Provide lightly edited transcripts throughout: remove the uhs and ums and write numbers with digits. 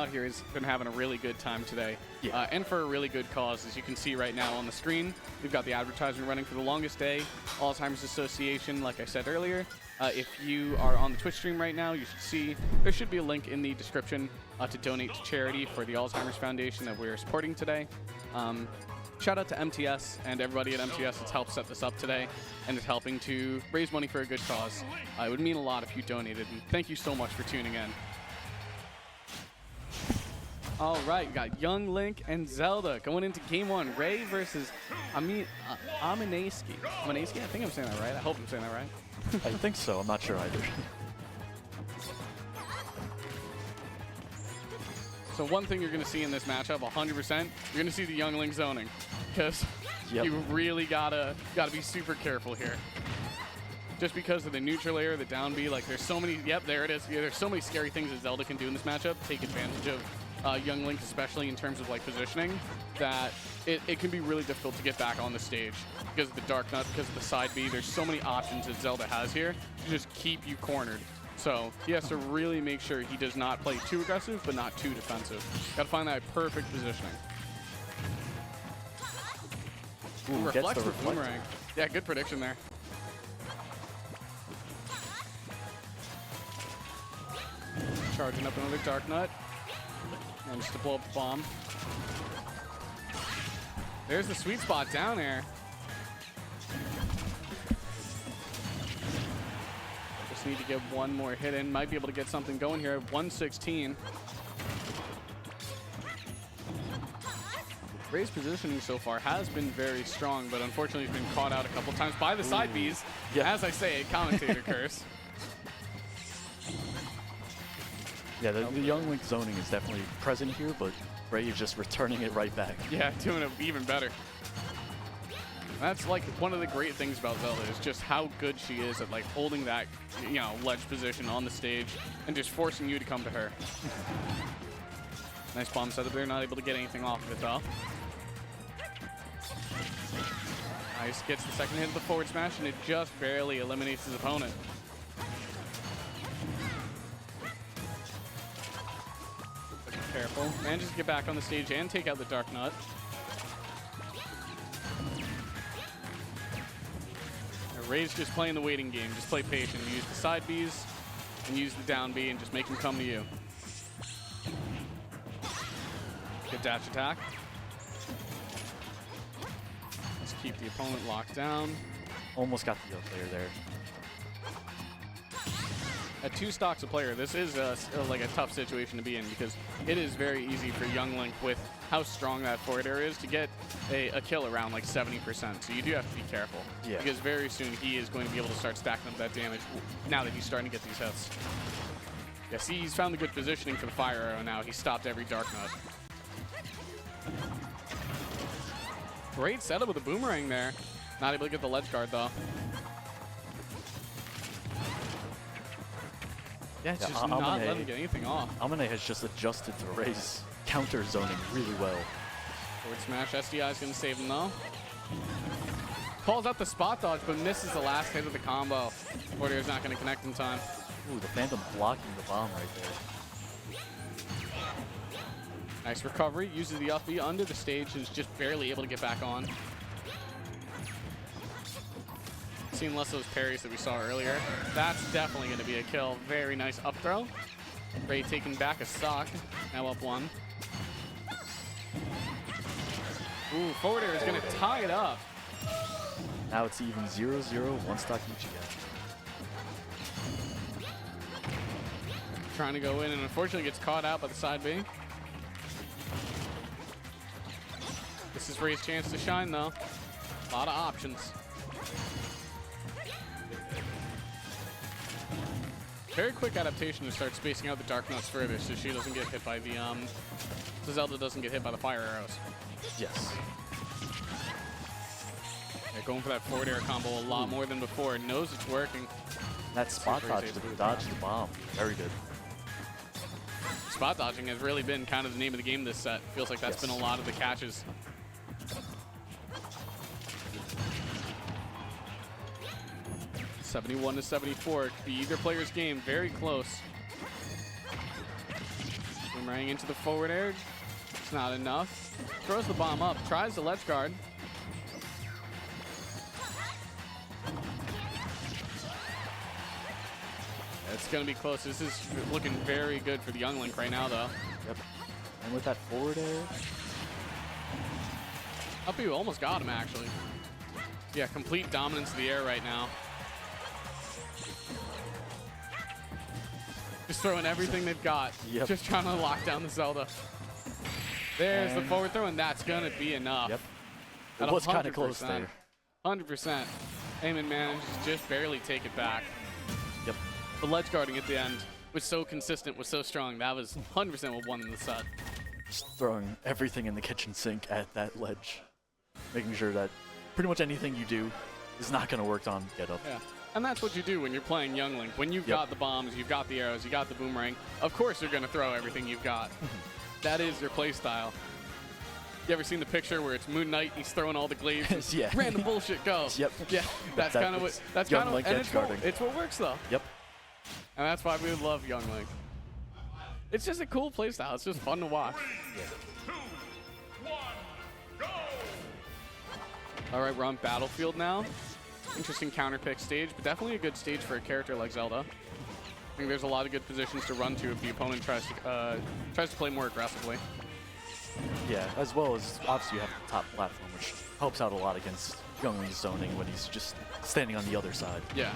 out here has been having a really good time today, and for a really good cause. As you can see right now on the screen, we've got the advertisement running for the longest day, Alzheimer's Association, like I said earlier. If you are on the Twitch stream right now, you should see there should be a link in the description to donate to charity for the Alzheimer's Foundation that we're supporting today. Shout out to MTS and everybody at MTS that's helped set this up today and is helping to raise money for a good cause. It would mean a lot if you donated, and thank you so much for tuning in. All right, we got Young Link and Zelda going into game one. Ray versus Aminayski. Aminayski? I think I'm saying that right. I hope I'm saying that right. I think so. I'm not sure either. So one thing you're going to see in this matchup, 100%, you're going to see the Young Link zoning, because you really gotta be super careful here. Just because of the neutral air, the down B, like there's so many. Yep, there it is. Yeah, there's so many scary things that Zelda can do in this matchup. Take advantage of Young Link, especially in terms of like positioning, that it can be really difficult to get back on the stage because of the Dark Nut, because of the side B. There's so many options that Zelda has here to just keep you cornered. So he has to really make sure he does not play too aggressive, but not too defensive. Got to find that perfect positioning. Ooh, reflects with boomerang. Yeah, good prediction there. Charging up another Dark Nut. And just to blow up the bomb. There's the sweet spot down air. Just need to get one more hit in. Might be able to get something going here. 116. Ray's positioning so far has been very strong, but unfortunately he's been caught out a couple times by the side Bs. Yeah. As I say, commentator curse. Yeah, the Young Link zoning is definitely present here, but Ray is just returning it right back. Yeah, doing it even better. That's like one of the great things about Zelda is just how good she is at like holding that, ledge position on the stage and just forcing you to come to her. Nice bomb setup there, not able to get anything off of it though. Nice, gets the second hit of the forward smash and it just barely eliminates his opponent. Careful. Manages to get back on the stage and take out the Dark Nut. Ray's just playing the waiting game. Just play patient. Use the side Bs and use the down B and just make him come to you. Good dash attack. Let's keep the opponent locked down. Almost got the player there. At 2 stocks a player, this is like a tough situation to be in because it is very easy for Young Link with how strong that forward air is to get a kill around like 70%. So you do have to be careful because very soon he is going to be able to start stacking up that damage now that he's starting to get these hits. Yeah, see, he's found the good positioning for the fire arrow now. He stopped every Dark Nut. Great setup with the boomerang there. Not able to get the ledge guard though. Yeah, it's just not letting him get anything off. Aminay has just adjusted to Ray's counter zoning really well. Forward smash, SDI is going to save him though. Calls out the spot dodge, but misses the last hit of the combo. Forward air is not going to connect in time. Ooh, the Phantom blocking the bomb right there. Nice recovery, uses the up B under the stage and is just barely able to get back on. Seen less of those parries that we saw earlier. That's definitely going to be a kill. Very nice up throw. Ray taking back a stock. Now up 1. Ooh, forward air is going to tie it up. Now it's even 0-0, 1 stock each again. Trying to go in and unfortunately gets caught out by the side B. This is Ray's chance to shine though. A lot of options. Very quick adaptation to start spacing out the Dark Nuts further so she doesn't get hit by the, so Zelda doesn't get hit by the fire arrows. Yes. Yeah, going for that forward air combo a lot more than before. Knows it's working. That spot dodge to dodge the bomb. Very good. Spot dodging has really been kind of the name of the game this set. Feels like that's been a lot of the catches. $71-74. Could be either player's game. Very close. Boomerang into the forward air. It's not enough. Throws the bomb up. Tries the ledge guard. It's going to be close. This is looking very good for the Young Link right now, though. Yep. And with that forward air. Up B almost got him, actually. Yeah, complete dominance of the air right now. Just throwing everything they've got. Yep. Just trying to lock down the Zelda. There's the forward throw, and that's going to be enough. Yep. At It was kind of close there. 100%. Eamon managed to just barely take it back. Yep. The ledge guarding at the end was so consistent, was so strong. That was 100% what won in the set. Just throwing everything in the kitchen sink at that ledge. Making sure that pretty much anything you do is not going to work on get up. Yeah. And that's what you do when you're playing Young Link. When you've got the bombs, you've got the arrows, you got the boomerang, of course you're going to throw everything you've got. That is your play style. You ever seen the picture where it's Moon Knight, he's throwing all the glaives? Yeah. Random bullshit, go. Yep. Yeah, that's kind of what, that's kind of, and it's what works though. Yep. And that's why we love Young Link. It's just a cool play style. It's just fun to watch. Yeah. 2, 1, go! All right, we're on Battlefield now. Interesting counter pick stage, but definitely a good stage for a character like Zelda. I think there's a lot of good positions to run to if the opponent tries to play more aggressively. Yeah, as well as obviously you have the top platform, which helps out a lot against Young Link's zoning when he's just standing on the other side. Yeah.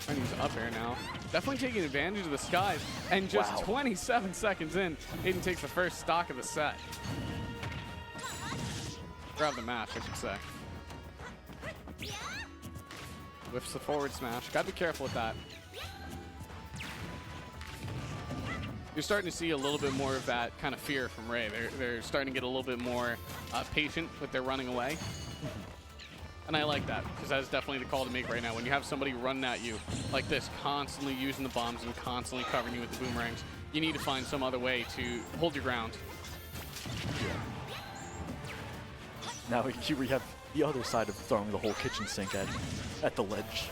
Trying to use up air now. Definitely taking advantage of the skies. And just 27 seconds in, Aiden takes the first stock of the set. Grab the match, I should say. Whiffs the forward smash. Gotta be careful with that. You're starting to see a little bit more of that kind of fear from Ray. They're starting to get a little bit more patient with their running away. And I like that, because that's definitely the call to make right now. When you have somebody running at you like this, constantly using the bombs and constantly covering you with the boomerangs, you need to find some other way to hold your ground. Yeah. Now here we have the other side of throwing the whole kitchen sink at the ledge.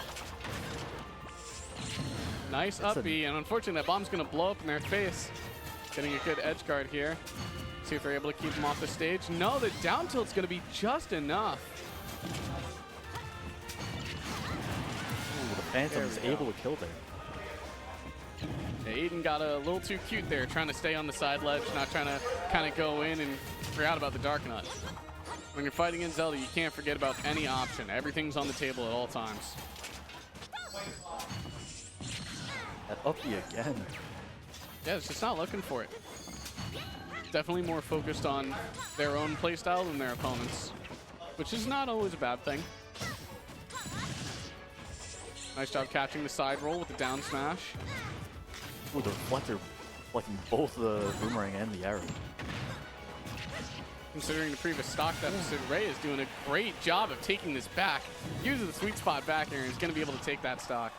Nice up B, and unfortunately that bomb's going to blow up in their face. Getting a good edge guard here. See if they're able to keep them off the stage. No, the down tilt's going to be just enough. Ooh, the Phantom is able to kill there. Yeah, Aiden got a little too cute there, trying to stay on the side ledge, not trying to kind of go in and forgot about the Dark Nut. When you're fighting in Zelda, you can't forget about any option. Everything's on the table at all times. That up B again. Yeah, it's just not looking for it. Definitely more focused on their own playstyle than their opponents, which is not always a bad thing. Nice job catching the side roll with the down smash. Ooh, the deflector deflecting both the boomerang and the arrow. Considering the previous stock deficit, Ray is doing a great job of taking this back. Uses the sweet spot back here and is going to be able to take that stock.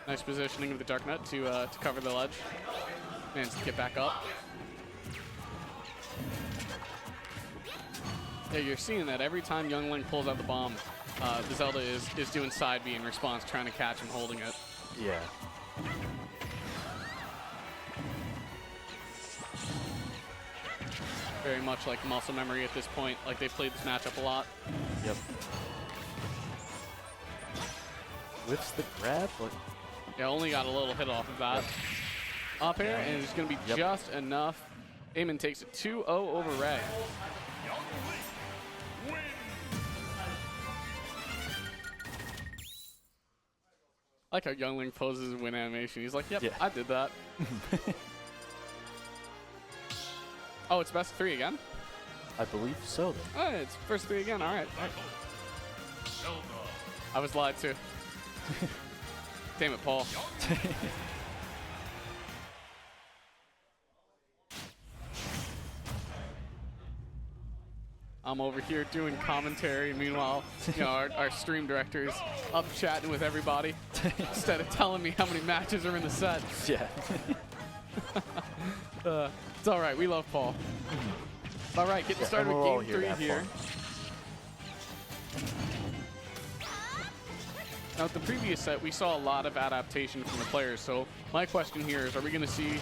Nice positioning of the Dark Nut to cover the ledge. And to get back up. Yeah, you're seeing that every time Young Link pulls out the bomb, the Zelda is doing side B in response, trying to catch him holding it. Yeah. Very much like muscle memory at this point, like they've played this matchup a lot. Yep. Whips the grab, but yeah, only got a little hit off of that. Up here, and it's going to be just enough. Eamon takes it 2-0 over Ray. I like how Young Link poses in win animation. He's like, yep, I did that. Oh, it's best of 3 again? I believe so. Oh, it's first 3 again. All right. I was lied to. Damn it, Paul. I'm over here doing commentary. Meanwhile, you know, our stream director is up chatting with everybody instead of telling me how many matches are in the set. Yeah. It's all right. We love Paul. All right, getting started with game 3 here. Now, with the previous set, we saw a lot of adaptation from the players. So my question here is, are we going to see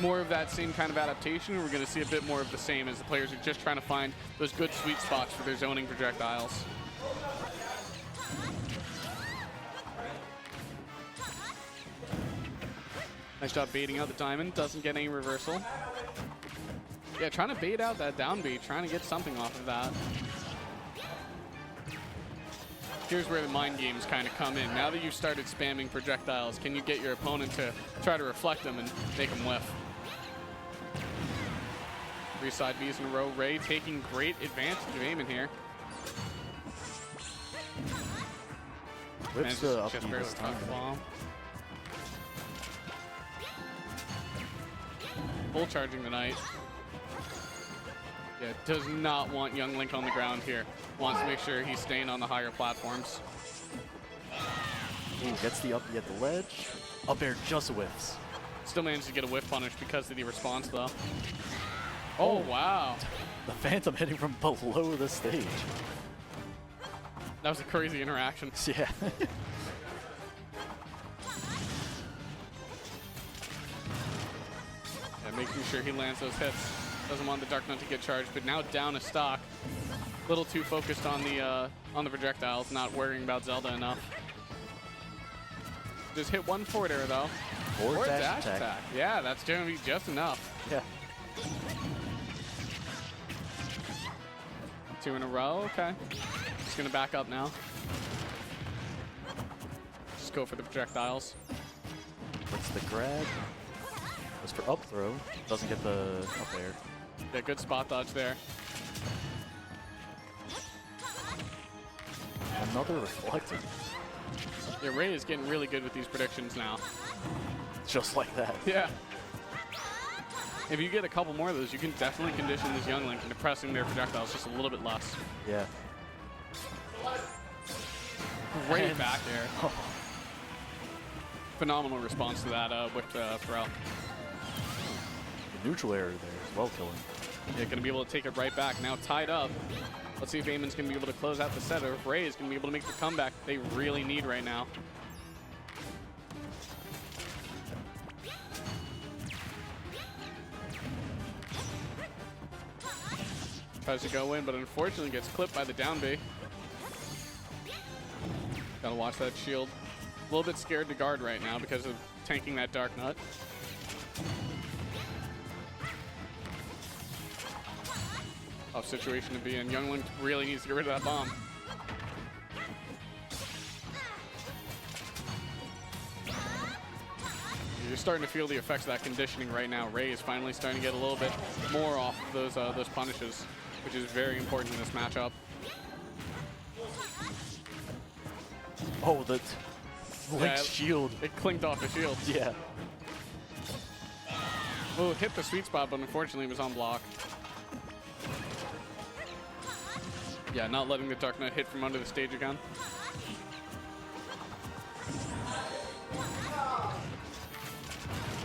more of that same kind of adaptation, or are we going to see a bit more of the same as the players are just trying to find those good sweet spots for their zoning projectiles? Nice job baiting out the diamond. Doesn't get any reversal. Yeah, trying to bait out that down bait, trying to get something off of that. Here's where the mind games kind of come in. Now that you've started spamming projectiles, can you get your opponent to try to reflect them and make them whiff? 3 side Bs in a row. Ray taking great advantage of aiming here. Whips the up this time. Full charging tonight. Yeah, does not want young Link on the ground here. Wants to make sure he's staying on the higher platforms. Ooh, gets the up at the ledge. Up air just whiffs. Still managed to get a whiff punish because of the response, though. Oh, wow. The Phantom hitting from below the stage. That was a crazy interaction. Yeah. Yeah, making sure he lands those hits. Doesn't want the Dark Knight to get charged, but now down a stock. Little too focused on the projectiles, not worrying about Zelda enough. Just hit one forward air though. Or dash attack. Yeah, that's going to be just enough. Yeah. 2 in a row. Okay. Just going to back up now. Just go for the projectiles. Gets the grab. Goes for up throw. Doesn't get the up air. Yeah, good spot dodge there. Another reflector. Yeah, Ray is getting really good with these predictions now. Just like that. Yeah. If you get a couple more of those, you can definitely condition this young Link into pressing their projectiles just a little bit less. Yeah. Great And back there. Oh. Phenomenal response to that with throw. The neutral air there is well killing. Yeah, going to be able to take it right back. Now tied up. Let's see if Eamon's going to be able to close out the set, or if Ray is going to be able to make the comeback they really need right now. Tries to go in, but unfortunately gets clipped by the down B. Gotta watch that shield. A little bit scared to guard right now because of tanking that Dark Nut. Tough situation to be in. Young Link really needs to get rid of that bomb. You're starting to feel the effects of that conditioning right now. Ray is finally starting to get a little bit more off of those punishes, which is very important in this matchup. Oh, the Link's shield. It clinked off the shield. Yeah. Oh, hit the sweet spot, but unfortunately it was on block. Yeah, not letting the Dark Knight hit from under the stage again.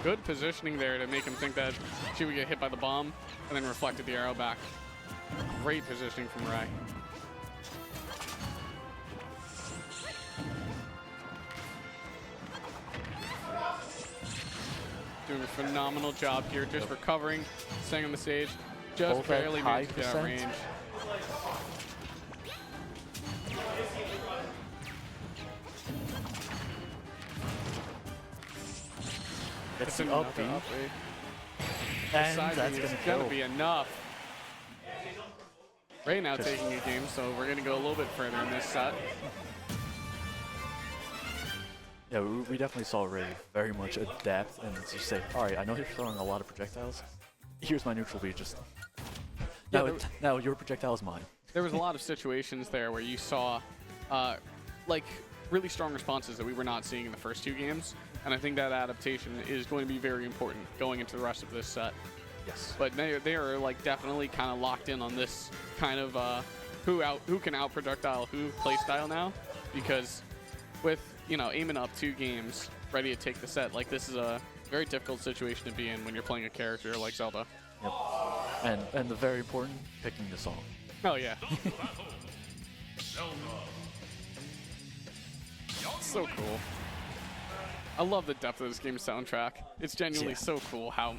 Good positioning there to make him think that she would get hit by the bomb and then reflected the arrow back. Great positioning from Ray. Doing a phenomenal job here, just recovering, staying on the stage, just Both at barely high managed to get out of range. Gets That's the up B. And Side that's B going is to gonna kill. be enough. Ray now taking a game, so we're gonna go a little bit further in this set. Yeah, we definitely saw Ray very much adapt and just say, all right, I know you're throwing a lot of projectiles. Here's my neutral B. Just now your projectile is mine. There was a lot of situations there where you saw like really strong responses that we were not seeing in the first 2 games, and I think that adaptation is going to be very important going into the rest of this set. Yes. But they are like definitely kind of locked in on this kind of who can out projectile who play style now, because with aiming up 2 games ready to take the set, like this is a very difficult situation to be in when you're playing a character like Zelda. Yep. And the very important, picking the song. Oh yeah. Zelda. so cool. I love the depth of this game's soundtrack. It's genuinely so cool how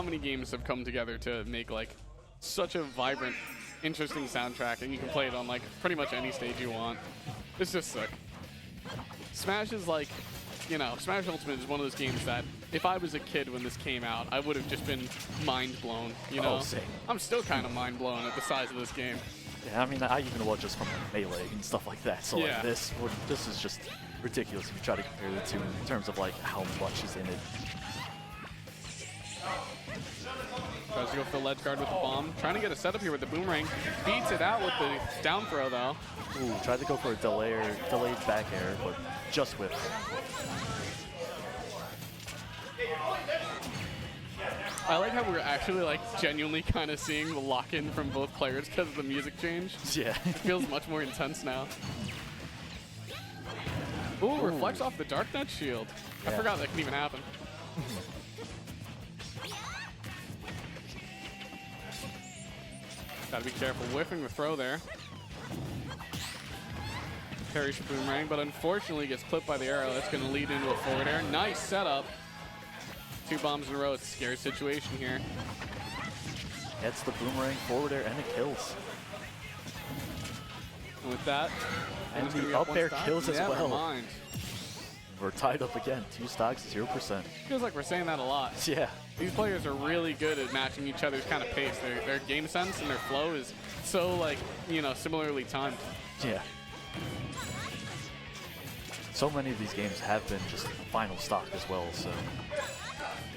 many games have come together to make like such a vibrant, interesting soundtrack, and you can play it on like pretty much any stage you want. It's just sick. Smash is like, you know, Smash Ultimate is one of those games that if I was a kid when this came out, I would have just been mind blown, you know? Oh, same. I'm still kind of mind blown at the size of this game. Yeah, I mean, I even watch just from like, Melee and stuff like that. So Yeah. like this is just ridiculous if you try to compare the two in terms of like how much is in it. Tries to go for the ledge guard with the bomb. Trying to get a setup here with the boomerang. Beats it out with the down throw though. Ooh, tried to go for a delayed back air, but just whiffs. I like how we're actually like genuinely kind of seeing the lock-in from both players because of the music change. Yeah. It feels much more intense now. Ooh, reflects off the Darknet shield. I Yeah. forgot that can even happen. Gotta be careful whiffing the throw there. Parries for boomerang, but unfortunately gets clipped by the arrow. That's gonna lead into a forward air. Nice setup. 2 bombs in a row. It's a scary situation here. Gets the boomerang forward air and it kills. And with that, And it's gonna the be up one air stock. kills as Never well. mind. We're tied up again. 2 stocks, 0%. Feels like we're saying that a lot. Yeah. These players are really good at matching each other's kind of pace. Their game sense and their flow is so like, you know, similarly timed. Yeah. So many of these games have been just final stock as well, so.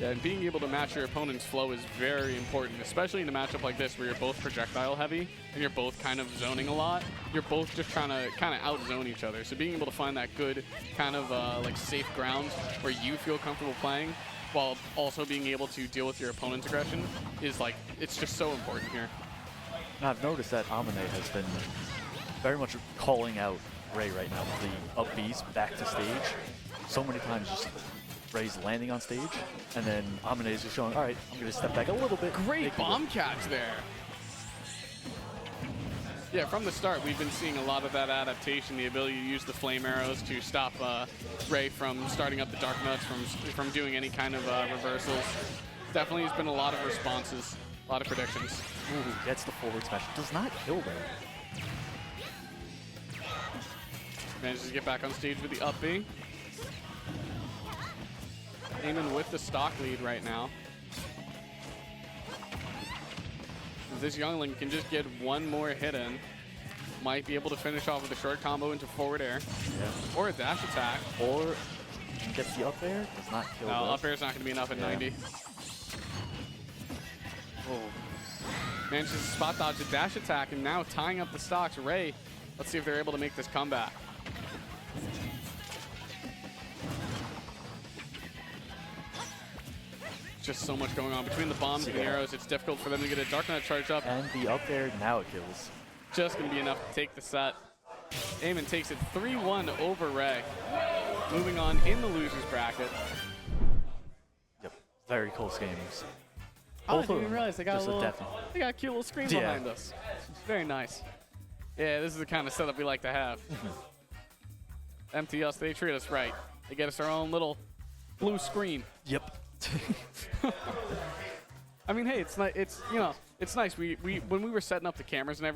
Yeah, and being able to match your opponent's flow is very important, especially in a matchup like this where you're both projectile heavy and you're both kind of zoning a lot. You're both just trying to kind of out-zone each other. So being able to find that good kind of like safe ground where you feel comfortable playing while also being able to deal with your opponent's aggression is like, it's just so important here. Now I've noticed that Amine has been very much calling out Ray right now with the up Bs back to stage. So many times just Ray's landing on stage, and then Amine is just showing, all right, I'm going to step back a little bit. Great bomb catch there. Yeah, from the start, we've been seeing a lot of that adaptation, the ability to use the flame arrows to stop Ray from starting up the dark nuts, from doing any kind of reversals. Definitely has been a lot of responses, a lot of predictions. Ooh, gets the forward smash. Does not kill though. Manages to get back on stage with the up B. Aiming with the stock lead right now. If this youngling can just get one more hit in, might be able to finish off with a short combo into forward air. Yeah. Or a dash attack. Or gets the up air, does not kill No, though. up air's not going to be enough at 90. Oh. Manages to spot dodge a dash attack, and now tying up the stocks. Ray, let's see if they're able to make this comeback. Just so much going on between the bombs and the arrows. It's difficult for them to get a Dark Knight charge up. And the up air, now it kills. Just going to be enough to take the set. Eamon takes it 3-1 over Ray. Moving on in the loser's bracket. Yep, very close games. Oh, I Both of didn't even them, realize they got just a little, depth. they got a cute little screen Yeah. behind us. Very nice. Yeah, this is the kind of setup we like to have. MTS, they treat us right. They get us our own little blue screen. Yep. I mean, hey, it's you know, it's nice. We when we were setting up the cameras and everything.